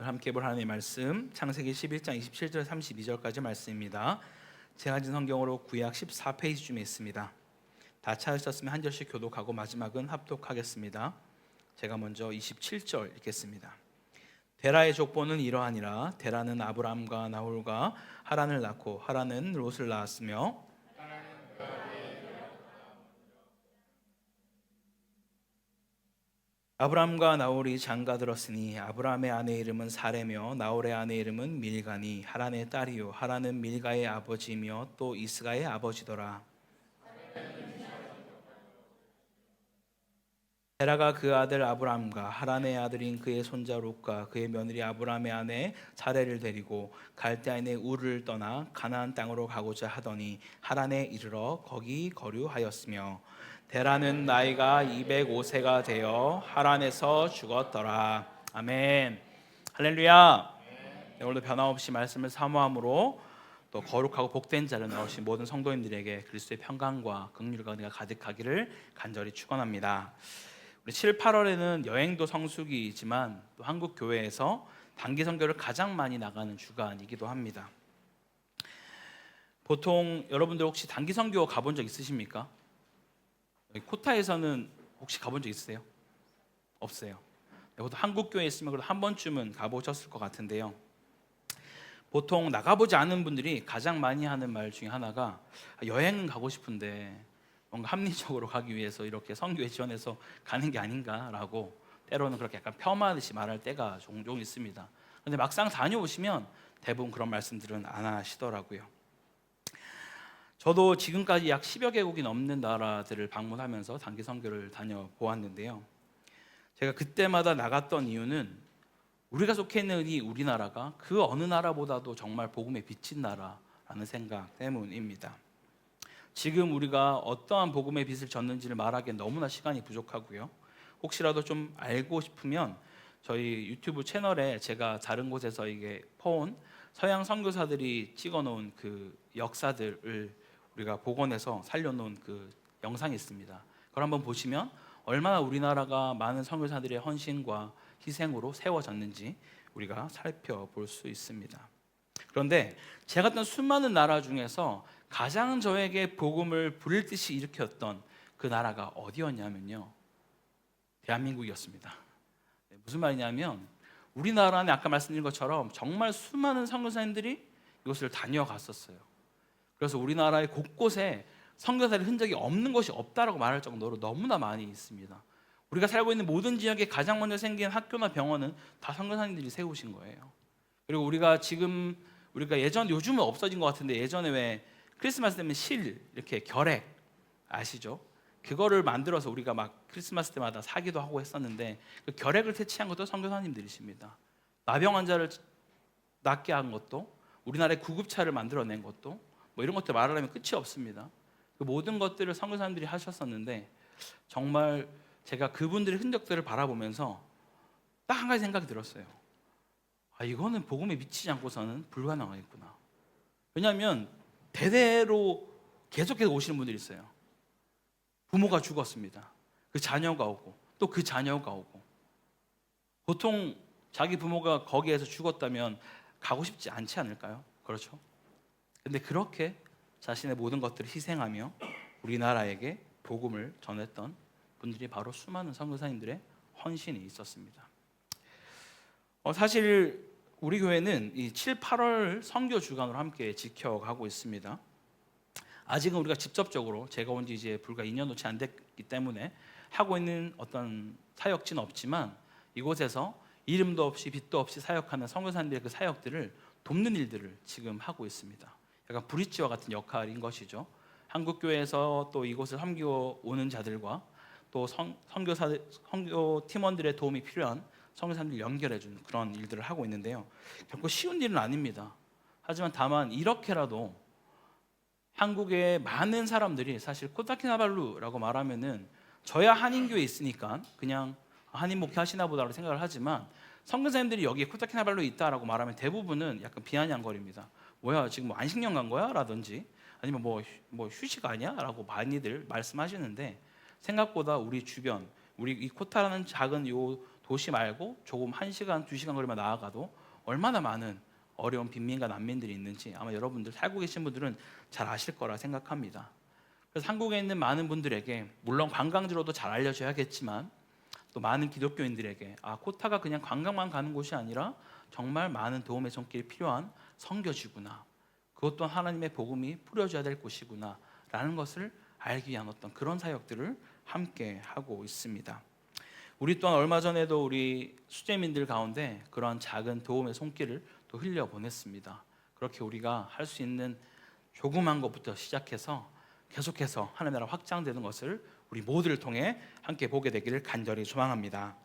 함께 볼 하나님의 말씀 창세기 11장 27절 32절까지 말씀입니다. 제가 가진 성경으로 구약 14페이지쯤에 있습니다. 다 찾으셨으면 한 절씩 교독하고 마지막은 합독하겠습니다. 제가 먼저 27절 읽겠습니다. 데라의 족보는 이러하니라. 데라는 아브람과 나홀과 하란을 낳고 하란은 롯을 낳았으며 아브람과 나홀이 장가들었으니 아브람의 아내 이름은 사레며 나홀의 아내 이름은 밀가니 하란의 딸이요 하란은 밀가의 아버지며 또 이스가의 아버지더라. 데라가 그 아들 아브람과 하란의 아들인 그의 손자 롯과 그의 며느리 아브람의 아내 사레를 데리고 갈대아인의 우르를 떠나 가나안 땅으로 가고자 하더니 하란에 이르러 거기 거류하였으며 데라는 나이가 205세가 되어 하란에서 죽었더라. 아멘. 할렐루야. 네, 오늘도 변함없이 말씀을 사모함으로 또 거룩하고 복된 자를 넣으신 모든 성도님들에게 그리스도의 평강과 긍휼과 은혜가 가득하기를 간절히 축원합니다. 우리 7, 8월에는 여행도 성수기이지만 또 한국 교회에서 단기 선교를 가장 많이 나가는 주간이기도 합니다. 보통 여러분들 혹시 단기 선교 가본 적 있으십니까? 코타에서는 혹시 가본 적 있으세요? 없어요. 보통 한국 교회에 있으면 그래도 한 번쯤은 가보셨을 것 같은데요. 보통 나가보지 않은 분들이 가장 많이 하는 말 중에 하나가 여행은 가고 싶은데 뭔가 합리적으로 가기 위해서 이렇게 선교에 지원해서 가는 게 아닌가라고 때로는 그렇게 약간 폄하하듯이 말할 때가 종종 있습니다. 그런데 막상 다녀오시면 대부분 그런 말씀들은 안 하시더라고요. 저도 지금까지 약 10여 개국이 넘는 나라들을 방문하면서 단기 선교를 다녀보았는데요. 제가 그때마다 나갔던 이유는 우리가 속해 있는 이 우리나라가 그 어느 나라보다도 정말 복음에 비친 나라라는 생각 때문입니다. 지금 우리가 어떠한 복음의 빛을 졌는지를 말하기엔 너무나 시간이 부족하고요. 혹시라도 좀 알고 싶으면 저희 유튜브 채널에 제가 다른 곳에서 이게 퍼온 서양 선교사들이 찍어놓은 그 역사들을 우리가 복원해서 살려놓은 그 영상이 있습니다. 그걸 한번 보시면 얼마나 우리나라가 많은 선교사들의 헌신과 희생으로 세워졌는지 우리가 살펴볼 수 있습니다. 그런데 제가 갔던 수많은 나라 중에서 가장 저에게 복음을 불일듯이 일으켰던 그 나라가 어디였냐면요, 대한민국이었습니다. 무슨 말이냐면 우리나라는 아까 말씀드린 것처럼 정말 수많은 선교사님들이 이곳을 다녀갔었어요. 그래서 우리나라의 곳곳에 선교사의 흔적이 없는 곳이 없다라고 말할 정도로 너무나 많이 있습니다. 우리가 살고 있는 모든 지역에 가장 먼저 생긴 학교나 병원은 다 선교사님들이 세우신 거예요. 그리고 우리가 요즘은 없어진 것 같은데 예전에 왜 크리스마스 되면 실 이렇게 결핵 아시죠? 그거를 만들어서 우리가 막 크리스마스 때마다 사기도 하고 했었는데 그 결핵을 퇴치한 것도 선교사님들이십니다. 나병 환자를 낫게 한 것도, 우리나라의 구급차를 만들어낸 것도, 뭐 이런 것들 말하려면 끝이 없습니다. 그 모든 것들을 선교사님들이 하셨었는데 정말 제가 그분들의 흔적들을 바라보면서 딱 한 가지 생각이 들었어요. 이거는 복음에 미치지 않고서는 불가능하겠구나. 왜냐하면 대대로 계속해서 오시는 분들이 있어요. 부모가 죽었습니다. 그 자녀가 오고 또 그 자녀가 오고. 보통 자기 부모가 거기에서 죽었다면 가고 싶지 않지 않을까요? 그렇죠? 근데 그렇게 자신의 모든 것들을 희생하며 우리나라에게 복음을 전했던 분들이 바로 수많은 선교사님들의 헌신이 있었습니다. 사실 우리 교회는 이 7, 8월 선교 주간으로 함께 지켜가고 있습니다. 아직은 우리가 직접적으로 제가 온 지 이제 불과 2년도 채 안 됐기 때문에 하고 있는 어떤 사역지는 없지만 이곳에서 이름도 없이 빛도 없이 사역하는 선교사님들의 그 사역들을 돕는 일들을 지금 하고 있습니다. 약간 브릿지와 같은 역할인 것이죠. 한국 교회에서 또 이곳을 섬기고 오는 자들과 또 선교 팀원들의 도움이 필요한 선교사님들 연결해 주는 그런 일들을 하고 있는데요. 결코 쉬운 일은 아닙니다. 하지만 다만 이렇게라도 한국의 많은 사람들이 사실 코타키나발루라고 말하면은 저야 한인교회에 있으니까 그냥 한인 목회하시나 보다라고 생각을 하지만 선교사님들이 여기에 코타키나발루에 있다라고 말하면 대부분은 약간 비아냥거립니다. 뭐야 지금 뭐 안식년 간 거야? 라든지 아니면 뭐 휴식 아니야? 라고 많이들 말씀하시는데 생각보다 우리 주변, 우리 이 코타라는 작은 요 도시 말고 조금 1시간, 2시간 거리만 나아가도 얼마나 많은 어려운 빈민과 난민들이 있는지 아마 여러분들 살고 계신 분들은 잘 아실 거라 생각합니다. 그래서 한국에 있는 많은 분들에게 물론 관광지로도 잘 알려져야겠지만 또 많은 기독교인들에게 코타가 그냥 관광만 가는 곳이 아니라 정말 많은 도움의 손길이 필요한 선교지구나, 그것 또한 하나님의 복음이 뿌려져야 될 곳이구나 라는 것을 알기 위한 어떤 그런 사역들을 함께 하고 있습니다. 우리 또한 얼마 전에도 우리 수재민들 가운데 그런 작은 도움의 손길을 또 흘려보냈습니다. 그렇게 우리가 할 수 있는 조그만 것부터 시작해서 계속해서 하나님 나라 확장되는 것을 우리 모두를 통해 함께 보게 되기를 간절히 소망합니다.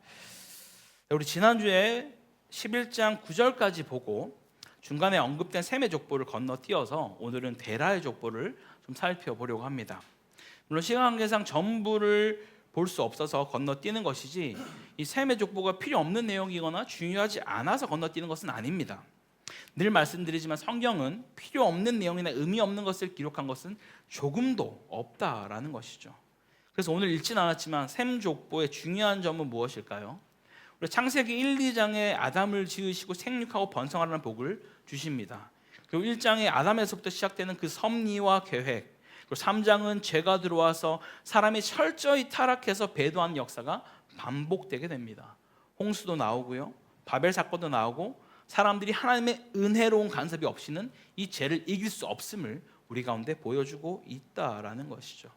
우리 지난주에 11장 9절까지 보고 중간에 언급된 셈의 족보를 건너뛰어서 오늘은 데라의 족보를 좀 살펴보려고 합니다. 물론 시간 관계상 전부를 볼 수 없어서 건너뛰는 것이지 이 셈의 족보가 필요 없는 내용이거나 중요하지 않아서 건너뛰는 것은 아닙니다. 늘 말씀드리지만 성경은 필요 없는 내용이나 의미 없는 것을 기록한 것은 조금도 없다라는 것이죠. 그래서 오늘 읽진 않았지만 셈 족보의 중요한 점은 무엇일까요? 우리 창세기 1, 2장에 아담을 지으시고 생육하고 번성하라는 복을 주십니다. 그리고 1장에 아담에서부터 시작되는 그 섭리와 계획, 그리고 3장은 죄가 들어와서 사람이 철저히 타락해서 배도하는 역사가 반복되게 됩니다. 홍수도 나오고요, 바벨 사건도 나오고 사람들이 하나님의 은혜로운 간섭이 없이는 이 죄를 이길 수 없음을 우리 가운데 보여주고 있다라는 것이죠.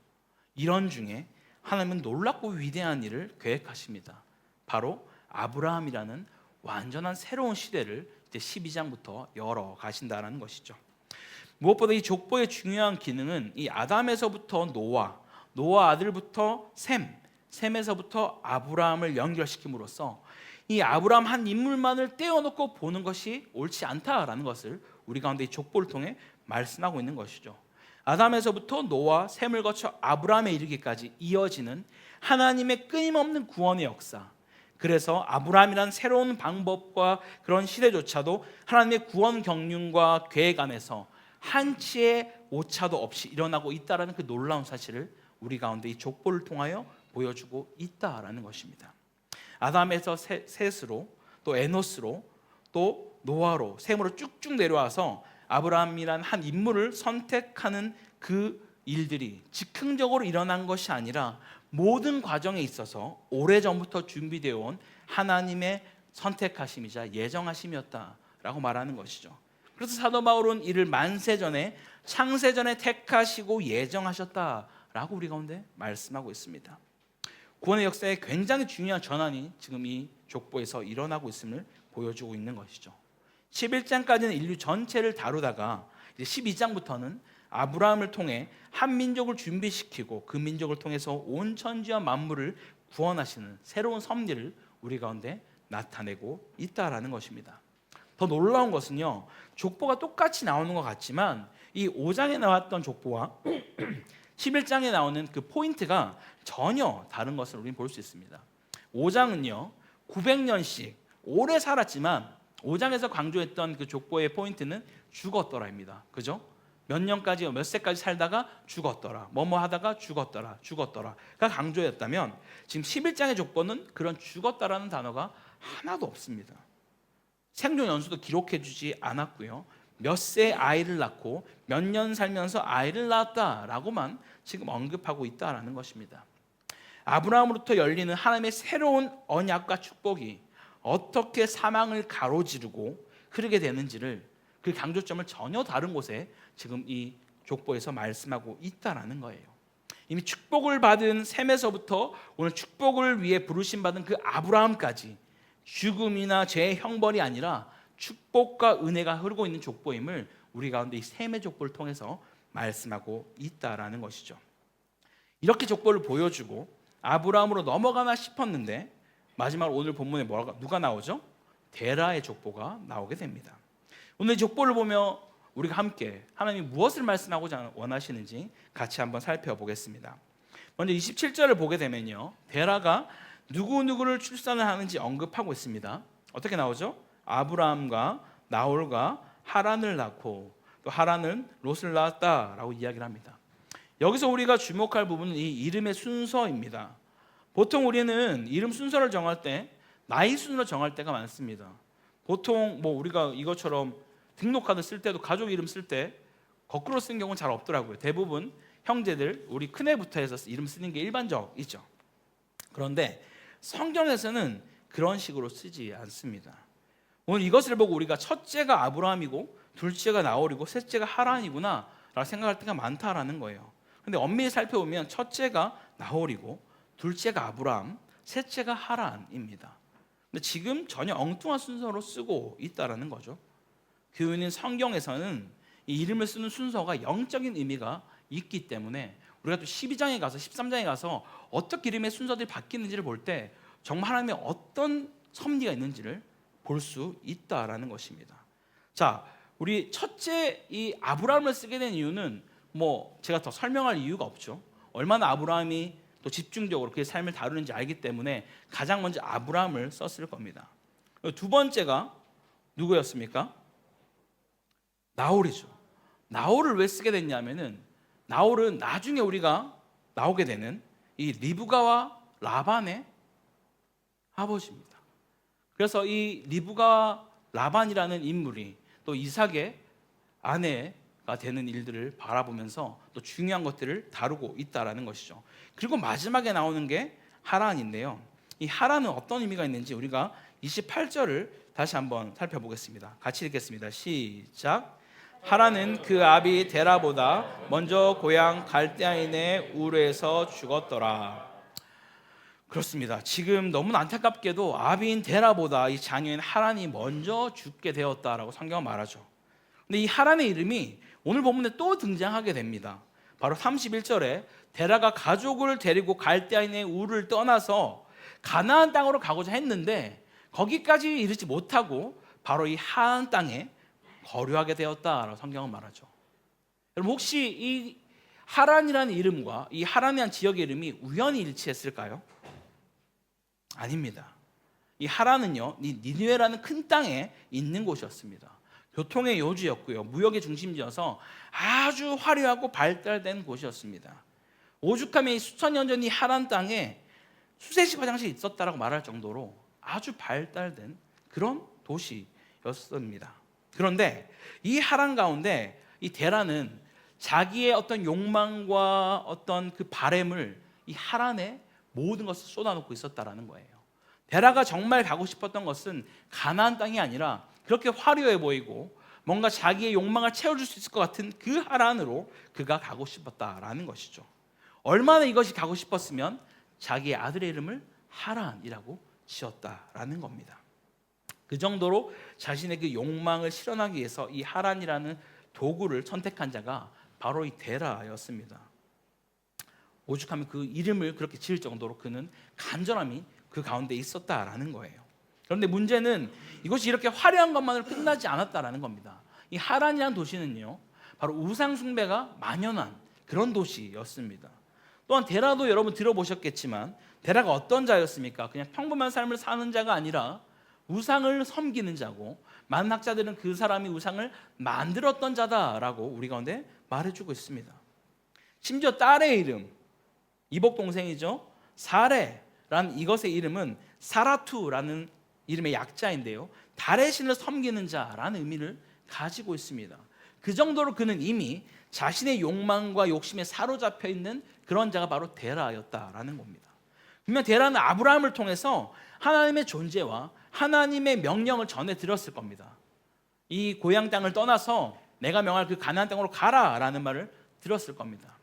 이런 중에 하나님은 놀랍고 위대한 일을 계획하십니다. 바로 아브라함이라는 완전한 새로운 시대를 이제 12장부터 열어 가신다라는 것이죠. 무엇보다 이 족보의 중요한 기능은 이 아담에서부터 노아 아들부터 셈에서부터 아브라함을 연결시킴으로써 이 아브라함 한 인물만을 떼어놓고 보는 것이 옳지 않다라는 것을 우리 가운데 이 족보를 통해 말씀하고 있는 것이죠. 아담에서부터 노아, 셈을 거쳐 아브라함에 이르기까지 이어지는 하나님의 끊임없는 구원의 역사. 그래서 아브라함이란 새로운 방법과 그런 시대조차도 하나님의 구원 경륜과 계획 안에서 한치의 오차도 없이 일어나고 있다라는 그 놀라운 사실을 우리 가운데 이 족보를 통하여 보여주고 있다라는 것입니다. 아담에서 셋으로 또 에노스로 또 노아로 셈으로 쭉쭉 내려와서 아브라함이란 한 인물을 선택하는 그 일들이 즉흥적으로 일어난 것이 아니라 모든 과정에 있어서 오래전부터 준비되어 온 하나님의 선택하심이자 예정하심이었다라고 말하는 것이죠. 그래서 사도 바울은 이를 만세전에 창세전에 택하시고 예정하셨다라고 우리 가운데 말씀하고 있습니다. 구원의 역사에 굉장히 중요한 전환이 지금 이 족보에서 일어나고 있음을 보여주고 있는 것이죠. 11장까지는 인류 전체를 다루다가 이제 12장부터는 아브라함을 통해 한 민족을 준비시키고 그 민족을 통해서 온 천지와 만물을 구원하시는 새로운 섭리를 우리 가운데 나타내고 있다라는 것입니다. 더 놀라운 것은요, 족보가 똑같이 나오는 것 같지만 이 5장에 나왔던 족보와 11장에 나오는 그 포인트가 전혀 다른 것을 우리는 볼 수 있습니다. 5장은요 900년씩 오래 살았지만 5장에서 강조했던 그 족보의 포인트는 죽었더라입니다. 그죠? 몇 년까지 몇 세까지 살다가 죽었더라, 뭐뭐 하다가 죽었더라가 강조였다면 지금 11장의 족보는 그런 죽었다라는 단어가 하나도 없습니다. 생존 연수도 기록해 주지 않았고요, 몇 세 아이를 낳고 몇 년 살면서 아이를 낳았다라고만 지금 언급하고 있다라는 것입니다. 아브라함으로부터 열리는 하나님의 새로운 언약과 축복이 어떻게 사망을 가로지르고 흐르게 되는지를, 그 강조점을 전혀 다른 곳에 지금 이 족보에서 말씀하고 있다라는 거예요. 이미 축복을 받은 셈에서부터 오늘 축복을 위해 부르심 받은 그 아브라함까지 죽음이나 죄의 형벌이 아니라 축복과 은혜가 흐르고 있는 족보임을 우리 가운데 이 셈의 족보를 통해서 말씀하고 있다라는 것이죠. 이렇게 족보를 보여주고 아브라함으로 넘어가나 싶었는데 마지막으로 오늘 본문에 누가 나오죠? 데라의 족보가 나오게 됩니다. 오늘 이 족보를 보며 우리가 함께 하나님이 무엇을 말씀하고자 원하시는지 같이 한번 살펴보겠습니다. 먼저 27절을 보게 되면요, 데라가 누구누구를 출산을 하는지 언급하고 있습니다. 어떻게 나오죠? 아브라함과 나홀과 하란을 낳고 또 하란은 롯을 낳았다라고 이야기를 합니다. 여기서 우리가 주목할 부분은 이 이름의 순서입니다. 보통 우리는 이름 순서를 정할 때 나이 순으로 정할 때가 많습니다. 보통 뭐 우리가 이것처럼 등록카드 쓸 때도 가족 이름 쓸 때 거꾸로 쓰는 경우는 잘 없더라고요. 대부분 형제들 우리 큰애부터 해서 이름 쓰는 게 일반적이죠. 그런데 성경에서는 그런 식으로 쓰지 않습니다. 오늘 이것을 보고 우리가 첫째가 아브라함이고 둘째가 나홀이고 셋째가 하란이구나 라고 생각할 때가 많다라는 거예요. 근데 엄밀히 살펴보면 첫째가 나홀이고 둘째가 아브라함, 셋째가 하란입니다. 근데 지금 전혀 엉뚱한 순서로 쓰고 있다라는 거죠. 그 이유는 성경에서는 이 이름을 쓰는 순서가 영적인 의미가 있기 때문에 우리가 또 12장에 가서 13장에 가서 어떻게 이름의 순서들이 바뀌는지를 볼 때 정말 하나님의 어떤 섭리가 있는지를 볼 수 있다라는 것입니다. 자, 우리 첫째 이 아브라함을 쓰게 된 이유는 뭐 제가 더 설명할 이유가 없죠. 얼마나 아브라함이 또 집중적으로 그의 삶을 다루는지 알기 때문에 가장 먼저 아브라함을 썼을 겁니다. 두 번째가 누구였습니까? 나홀이죠. 나홀을 왜 쓰게 됐냐면은 나홀은 나중에 우리가 나오게 되는 이 리브가와 라반의 아버지입니다. 그래서 이 리브가와 라반이라는 인물이 또 이삭의 아내가 되는 일들을 바라보면서 또 중요한 것들을 다루고 있다라는 것이죠. 그리고 마지막에 나오는 게 하란인데요. 이 하란은 어떤 의미가 있는지 우리가 28절을 다시 한번 살펴보겠습니다. 같이 읽겠습니다. 시작. 하란은 그 아비 데라보다 먼저 고향 갈대아인의 우르에서 죽었더라. 그렇습니다. 지금 너무 안타깝게도 아비인 데라보다 이 자녀인 하란이 먼저 죽게 되었다라고 성경은 말하죠. 근데 이 하란의 이름이 오늘 본문에 또 등장하게 됩니다. 바로 31절에 데라가 가족을 데리고 갈대아인의 우르를 떠나서 가나안 땅으로 가고자 했는데 거기까지 이르지 못하고 바로 이 하란 땅에 거류하게 되었다라고 성경은 말하죠. 여러분 혹시 이 하란이라는 이름과 이 하란이라는 지역의 이름이 우연히 일치했을까요? 아닙니다. 이 하란은요, 이 니느웨라는 큰 땅에 있는 곳이었습니다. 교통의 요지였고요, 무역의 중심지여서 아주 화려하고 발달된 곳이었습니다. 오죽하면 수천 년 전 이 하란 땅에 수세식 화장실이 있었다라고 말할 정도로 아주 발달된 그런 도시였습니다. 그런데 이 하란 가운데 이 데라는 자기의 어떤 욕망과 어떤 그 바램을 이 하란에 모든 것을 쏟아놓고 있었다라는 거예요. 데라가 정말 가고 싶었던 것은 가나안 땅이 아니라 그렇게 화려해 보이고 뭔가 자기의 욕망을 채워줄 수 있을 것 같은 그 하란으로 그가 가고 싶었다라는 것이죠. 얼마나 이것이 가고 싶었으면 자기의 아들의 이름을 하란이라고 지었다라는 겁니다. 그 정도로 자신의 그 욕망을 실현하기 위해서 이 하란이라는 도구를 선택한 자가 바로 이 데라였습니다. 오죽하면 그 이름을 그렇게 지을 정도로 그는 간절함이 그 가운데 있었다라는 거예요. 그런데 문제는 이것이 이렇게 화려한 것만으로 끝나지 않았다라는 겁니다. 이 하란이라는 도시는요, 바로 우상 숭배가 만연한 그런 도시였습니다. 또한 데라도 여러분 들어보셨겠지만 데라가 어떤 자였습니까? 그냥 평범한 삶을 사는 자가 아니라 우상을 섬기는 자고, 많은 학자들은 그 사람이 우상을 만들었던 자다라고 우리 가운데 말해주고 있습니다. 심지어 딸의 이름, 이복 동생이죠, 사레라는 이것의 이름은 사라투라는 이름의 약자인데요, 달의 신을 섬기는 자라는 의미를 가지고 있습니다. 그 정도로 그는 이미 자신의 욕망과 욕심에 사로잡혀 있는 그런 자가 바로 데라였다라는 겁니다. 분명 데라는 아브라함을 통해서 하나님의 존재와 하나님의 명령을 전해 들었을 겁니다. 이 고향 땅을 떠나서 내가 명할 그 가나안 땅으로 가라라는 말을 들었을 겁니다.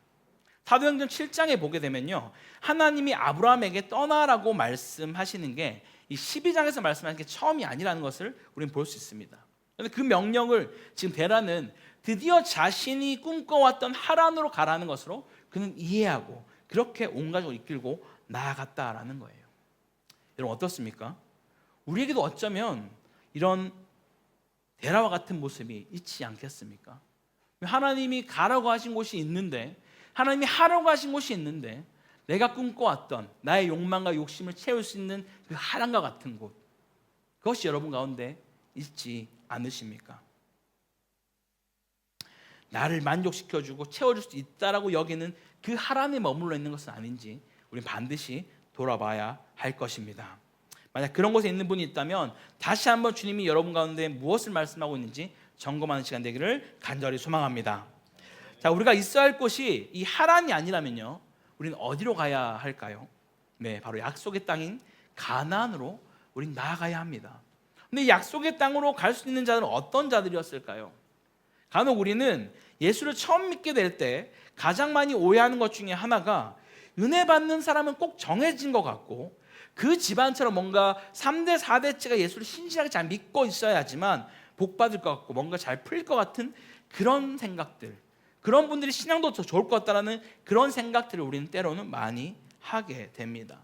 사도행전 7장에 보게 되면요, 하나님이 아브라함에게 떠나라고 말씀하시는 게 이 12장에서 말씀하신 게 처음이 아니라는 것을 우리는 볼 수 있습니다. 그런데 그 명령을 지금 데라는 드디어 자신이 꿈꿔왔던 하란으로 가라는 것으로 그는 이해하고 그렇게 온 가족을 이끌고 나아갔다라는 거예요. 여러분 어떻습니까? 우리에게도 어쩌면 이런 데라와 같은 모습이 있지 않겠습니까? 하나님이 가라고 하신 곳이 있는데, 하나님이 하라고 하신 곳이 있는데 내가 꿈꿔왔던 나의 욕망과 욕심을 채울 수 있는 그 하란과 같은 곳, 그것이 여러분 가운데 있지 않으십니까? 나를 만족시켜주고 채워줄 수 있다라고 여기는 그 하란에 머물러 있는 것은 아닌지 우리는 반드시 돌아봐야 할 것입니다. 만약 그런 곳에 있는 분이 있다면 다시 한번 주님이 여러분 가운데 무엇을 말씀하고 있는지 점검하는 시간 되기를 간절히 소망합니다. 자, 우리가 있어야 할 곳이 이 하란이 아니라면요, 우리는 어디로 가야 할까요? 네, 바로 약속의 땅인 가나안으로 우리는 나아가야 합니다. 근데 이 약속의 땅으로 갈 수 있는 자들은 어떤 자들이었을까요? 간혹 우리는 예수를 처음 믿게 될 때 가장 많이 오해하는 것 중에 하나가, 은혜 받는 사람은 꼭 정해진 것 같고 그 집안처럼 뭔가 3대 4대째가 예수를 신실하게 잘 믿고 있어야지만 복 받을 것 같고 뭔가 잘 풀릴 것 같은 그런 생각들, 그런 분들이 신앙도 더 좋을 것 같다는 그런 생각들을 우리는 때로는 많이 하게 됩니다.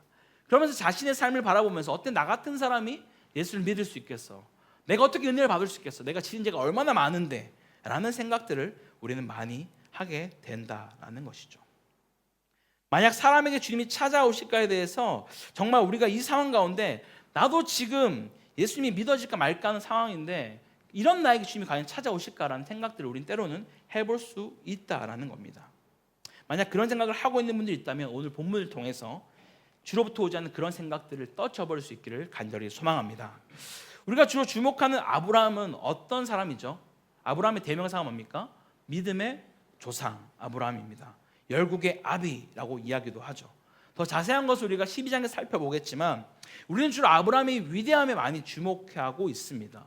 그러면서 자신의 삶을 바라보면서 어때 나 같은 사람이 예수를 믿을 수 있겠어? 내가 어떻게 은혜를 받을 수 있겠어? 내가 지은 죄가 얼마나 많은데? 라는 생각들을 우리는 많이 하게 된다라는 것이죠. 만약 사람에게 주님이 찾아오실까에 대해서 정말 우리가 이 상황 가운데 나도 지금 예수님이 믿어질까 말까 하는 상황인데 이런 나에게 주님이 과연 찾아오실까라는 생각들을 우린 때로는 해볼 수 있다라는 겁니다. 만약 그런 생각을 하고 있는 분들이 있다면 오늘 본문을 통해서 주로부터 오지 않는 그런 생각들을 떨쳐버릴 수 있기를 간절히 소망합니다. 우리가 주로 주목하는 아브라함은 어떤 사람이죠? 아브라함의 대명사가 뭡니까? 믿음의 조상 아브라함입니다. 열국의 아비라고 이야기도 하죠. 더 자세한 것을 우리가 12장에 살펴보겠지만 우리는 주로 아브라함의 위대함에 많이 주목하고 있습니다.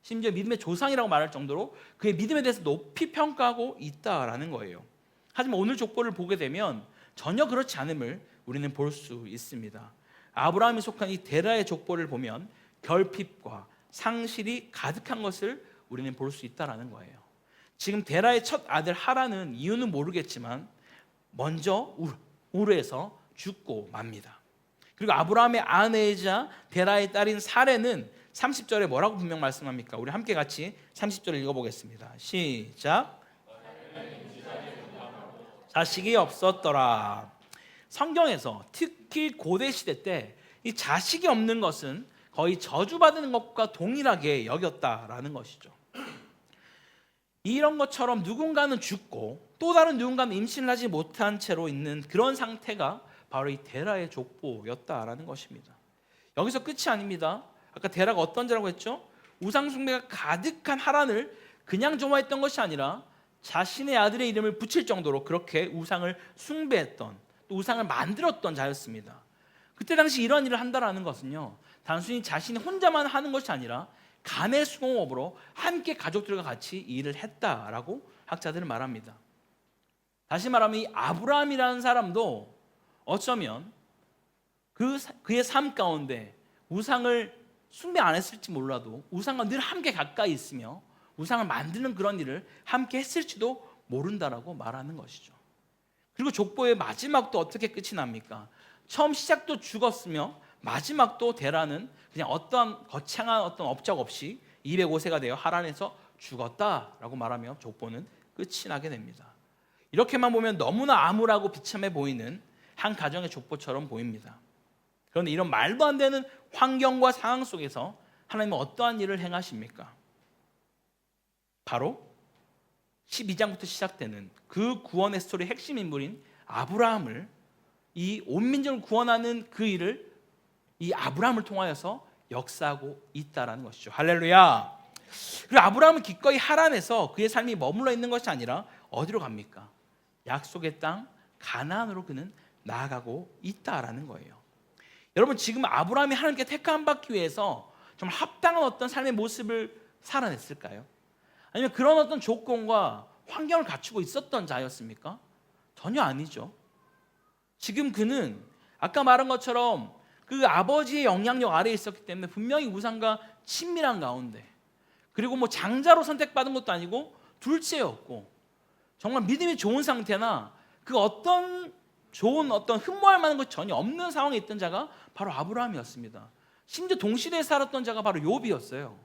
심지어 믿음의 조상이라고 말할 정도로 그의 믿음에 대해서 높이 평가하고 있다라는 거예요. 하지만 오늘 족보를 보게 되면 전혀 그렇지 않음을 우리는 볼 수 있습니다. 아브라함이 속한 이 데라의 족보를 보면 결핍과 상실이 가득한 것을 우리는 볼 수 있다라는 거예요. 지금 데라의 첫 아들 하란은 이유는 모르겠지만 먼저 우르에서 죽고 맙니다. 그리고 아브라함의 아내이자 데라의 딸인 사레는 30절에 뭐라고 분명 말씀합니까? 우리 함께 같이 30절을 읽어보겠습니다. 시작. 자식이 없었더라. 성경에서 특히 고대 시대 때 이 자식이 없는 것은 거의 저주받는 것과 동일하게 여겼다라는 것이죠. 이런 것처럼 누군가는 죽고 또 다른 누군가는 임신을 하지 못한 채로 있는 그런 상태가 바로 이 데라의 족보였다라는 것입니다. 여기서 끝이 아닙니다. 아까 데라가 어떤 자라고 했죠? 우상 숭배가 가득한 하란을 그냥 좋아했던 것이 아니라 자신의 아들의 이름을 붙일 정도로 그렇게 우상을 숭배했던, 또 우상을 만들었던 자였습니다. 그때 당시 이런 일을 한다라는 것은요, 단순히 자신이 혼자만 하는 것이 아니라 가내 수공업으로 함께 가족들과 같이 이 일을 했다라고 학자들은 말합니다. 다시 말하면 이 아브라함이라는 사람도 어쩌면 그의 삶 가운데 우상을 숭배 안 했을지 몰라도 우상과 늘 함께 가까이 있으며 우상을 만드는 그런 일을 함께 했을지도 모른다라고 말하는 것이죠. 그리고 족보의 마지막도 어떻게 끝이 납니까? 처음 시작도 죽었으며 마지막도 데라는 그냥 어떠한 거창한 어떤 업적 없이 205세가 되어 하란에서 죽었다라고 말하며 족보는 끝이 나게 됩니다. 이렇게만 보면 너무나 암울하고 비참해 보이는 한 가정의 족보처럼 보입니다. 그런데 이런 말도 안 되는 환경과 상황 속에서 하나님은 어떠한 일을 행하십니까? 바로 12장부터 시작되는 그 구원의 스토리의 핵심 인물인 아브라함을, 이 온 민족을 구원하는 그 일을 이 아브라함을 통하여서 역사하고 있다라는 것이죠. 할렐루야. 그리고 아브라함은 기꺼이 하란에서 그의 삶이 머물러 있는 것이 아니라 어디로 갑니까? 약속의 땅 가나안으로 그는 나아가고 있다라는 거예요. 여러분, 지금 아브라함이 하나님께 택함 받기 위해서 좀 합당한 어떤 삶의 모습을 살아냈을까요? 아니면 그런 어떤 조건과 환경을 갖추고 있었던 자였습니까? 전혀 아니죠. 지금 그는 아까 말한 것처럼 그 아버지의 영향력 아래에 있었기 때문에 분명히 우상과 친밀한 가운데, 그리고 뭐 장자로 선택받은 것도 아니고 둘째였고 정말 믿음이 좋은 상태나 그 어떤 좋은 어떤 흠모할 만한 것 전혀 없는 상황에 있던 자가 바로 아브라함이었습니다. 심지어 동시대에 살았던 자가 바로 욥이었어요.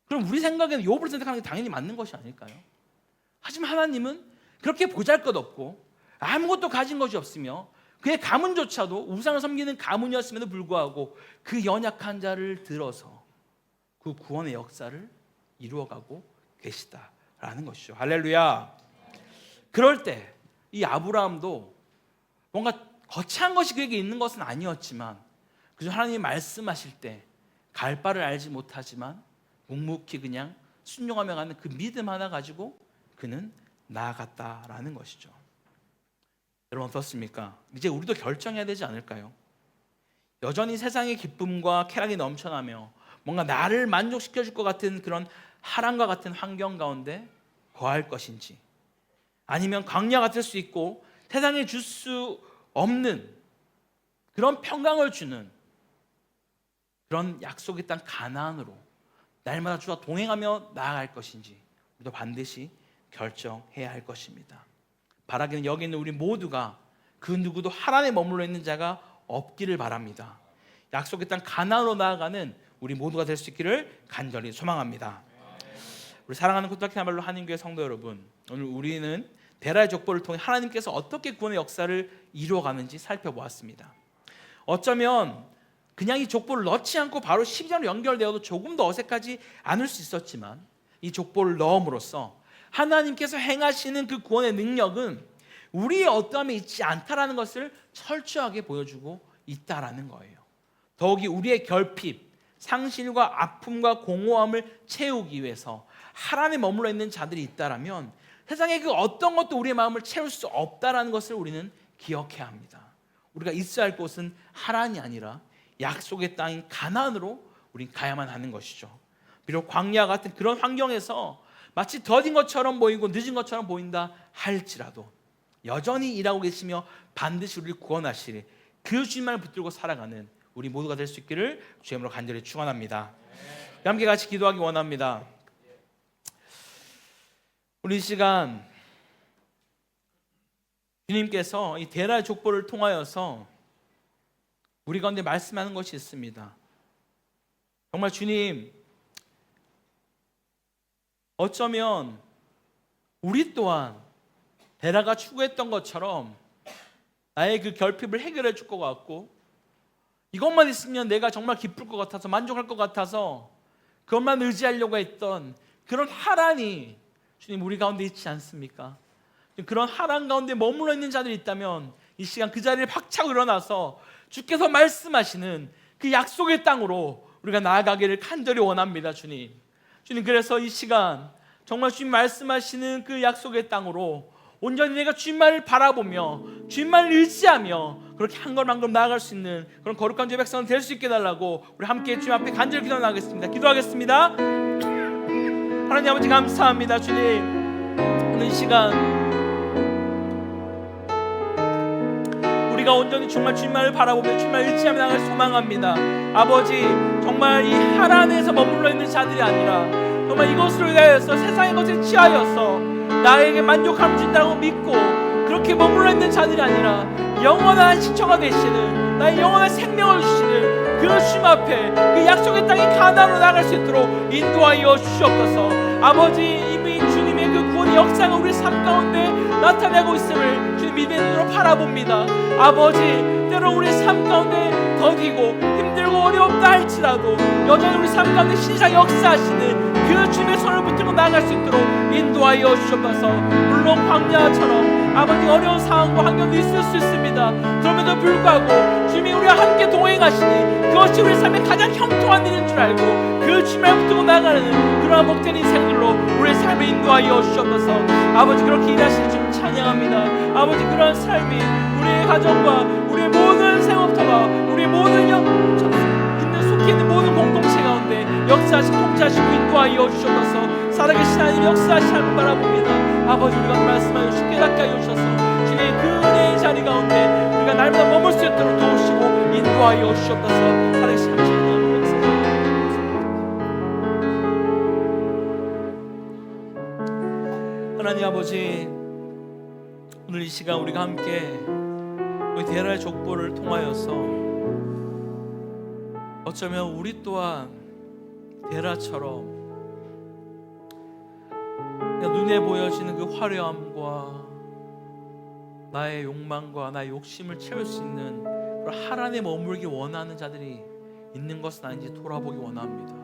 그럼 우리 생각에는 욥을 선택하는 게 당연히 맞는 것이 아닐까요? 하지만 하나님은 그렇게 보잘것없고 아무것도 가진 것이 없으며 그의 가문조차도 우상을 섬기는 가문이었음에도 불구하고 그 연약한 자를 들어서 그 구원의 역사를 이루어가고 계시다라는 것이죠. 할렐루야. 그럴 때 이 아브라함도 뭔가 거창한 것이 그에게 있는 것은 아니었지만 그저 하나님이 말씀하실 때 갈 바를 알지 못하지만 묵묵히 그냥 순종하며 가는 그 믿음 하나 가지고 그는 나아갔다라는 것이죠. 여러분 어떻습니까? 이제 우리도 결정해야 되지 않을까요? 여전히 세상의 기쁨과 쾌락이 넘쳐나며 뭔가 나를 만족시켜 줄 것 같은 그런 하람과 같은 환경 가운데 거할 것인지, 아니면 광야가 될 수 있고 세상에 줄 수 없는 그런 평강을 주는 그런 약속의 땅 가나안으로 날마다 주와 동행하며 나아갈 것인지 우리도 반드시 결정해야 할 것입니다. 바라기는 여기 있는 우리 모두가 그 누구도 하란에 머물러 있는 자가 없기를 바랍니다. 약속의 땅 가나안으로 나아가는 우리 모두가 될 수 있기를 간절히 소망합니다. 우리 사랑하는 코타키나발루 한인교회 성도 여러분, 오늘 우리는 데라의 족보를 통해 하나님께서 어떻게 구원의 역사를 이루어가는지 살펴보았습니다. 어쩌면 그냥 이 족보를 넣지 않고 바로 12장으로 연결되어도 조금 더 어색하지 않을 수 있었지만, 이 족보를 넣음으로써 하나님께서 행하시는 그 구원의 능력은 우리의 어떠함에 있지 않다라는 것을 철저하게 보여주고 있다라는 거예요. 더욱이 우리의 결핍, 상실과 아픔과 공허함을 채우기 위해서 하란에 머물러 있는 자들이 있다라면 세상의 그 어떤 것도 우리의 마음을 채울 수 없다라는 것을 우리는 기억해야 합니다. 우리가 있어야 할 곳은 하란이 아니라 약속의 땅인 가나안으로 우린 가야만 하는 것이죠. 비록 광야 같은 그런 환경에서 마치 더딘 것처럼 보이고 늦은 것처럼 보인다 할지라도 여전히 일하고 계시며 반드시 우리를 구원하시리 그 주님만을 붙들고 살아가는 우리 모두가 될 수 있기를 주님으로 간절히 축원합니다. 함께 같이 기도하기 원합니다. 우리 이 시간 주님께서 이 데라의 족보를 통하여서 우리 가운데 말씀하는 것이 있습니다. 정말 주님, 어쩌면 우리 또한 데라가 추구했던 것처럼 나의 그 결핍을 해결해 줄 것 같고, 이것만 있으면 내가 정말 기쁠 것 같아서 만족할 것 같아서 그것만 의지하려고 했던 그런 하란이 주님 우리 가운데 있지 않습니까? 그런 하란 가운데 머물러 있는 자들이 있다면 이 시간 그 자리를 박차고 일어나서 주께서 말씀하시는 그 약속의 땅으로 우리가 나아가기를 간절히 원합니다. 주님, 그래서 이 시간 정말 주님 말씀하시는 그 약속의 땅으로 온전히 내가 주님만을 바라보며 주님만을 의지하며 그렇게 한 걸음 한 걸음 나아갈 수 있는 그런 거룩한 주의 백성 될 수 있게 해달라고 우리 함께 주님 앞에 간절히 기도하겠습니다. 기도하겠습니다. 하나님 아버지 감사합니다. 주님, 오늘 이 시간 우리가 온전히 정말 주님만을 바라보며 주님만을 의지하며 나아갈 소망합니다. 아버지, 정말 이 하란에서 머물러 있는 자들이 아니라 정말 이것으로 인하여서 세상의 것에 취하여서 나에게 만족함을 준다고 믿고 그렇게 머물러 있는 자들이 아니라 영원한 시초가 되시는 나의 영원한 생명을 주시는 그 주님 앞에 그 약속의 땅인 가나안으로 나아갈 수 있도록 인도하여 주시옵소서. 아버지, 이미 주님의 그 구원의 역사가 우리 삶 가운데 나타나고 있음을 주님 믿음의 눈으로 바라봅니다. 아버지, 때로 우리 삶 가운데 더디고 힘들고 어렵다 할지라도 여전히 우리 삶 가운데 신상 역사하시는 그 주님의 손을 붙들고 나아갈 수 있도록 인도하여 주옵소서. 물론 광야처럼 아버지 어려운 상황과 환경도 있을 수 있습니다. 그럼에도 불구하고 주님이 우리와 함께 동행하시니 그것이 우리 삶의 가장 형통한 일인 줄 알고 그 주님을 붙들고 나가는 그러한 복된 인생들로 우리의 삶을 인도하여 주옵소서. 아버지, 그렇게 일하시는 주님 찬양합니다. 아버지, 그러한 삶이 우리의 가정과 우리의 모든 생업터가 우리의 모든 속해 있는 모든 공동체 가운데 역사하시고 통치하시고 인도하여 주옵소서. 살아계신 하나님 역사하시는 바라봅니다. 아버지, 우리가 말씀하여 쉽게 닦게 하여 주셔서 주님의 그 은혜의 자리 가운데 우리가 날마다 머물 수 있도록 도우시고 인도하여 주옵소서. 살아계신 하나님 하나님 아버지, 오늘 이 시간 우리가 함께 우리 데라의 족보를 통하여서 어쩌면 우리 또한 데라처럼 눈에 보여지는 그 화려함과 나의 욕망과 나의 욕심을 채울 수 있는 그런 하란에 머물기 원하는 자들이 있는 것은 아닌지 돌아보기 원합니다.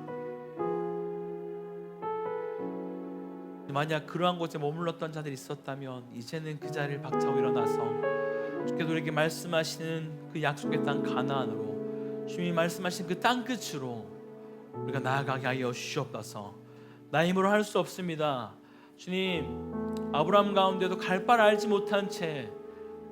만약 그러한 곳에 머물렀던 자들이 있었다면 이제는 그 자리를 박차고 일어나서 주께서 우리에게 말씀하시는 그 약속의 땅 가나안으로 주님이 말씀하신 그 땅끝으로 우리가 나아가게 하여 주시옵소서. 나 힘으로 할 수 없습니다. 주님, 아브라함 가운데도 갈 바를 알지 못한 채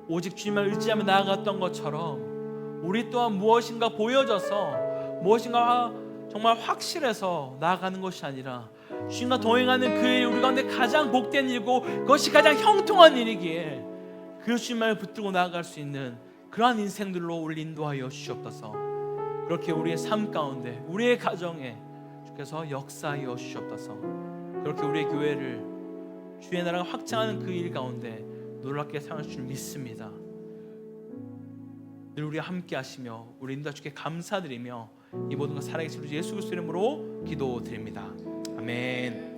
오직 주님을 의지하며 나아갔던 것처럼 우리 또한 무엇인가 보여져서 무엇인가 정말 확실해서 나아가는 것이 아니라 주님과 동행하는 그 일이 우리 가운데 가장 복된 일이고 그것이 가장 형통한 일이기에 그 주님을 붙들고 나아갈 수 있는 그러한 인생들로 우리 인도하여 주시옵소서. 그렇게 우리의 삶 가운데 우리의 가정에 주께서 역사하여 주시옵소서. 그렇게 우리의 교회를 주의 나라가 확장하는 그 일 가운데 놀랍게 사용하실 줄 믿습니다. 늘 우리와 함께 하시며 우리 인도하 주께 감사드리며 이 모든 것 살아계신 예수 그리스도 이름으로 기도드립니다. 아멘.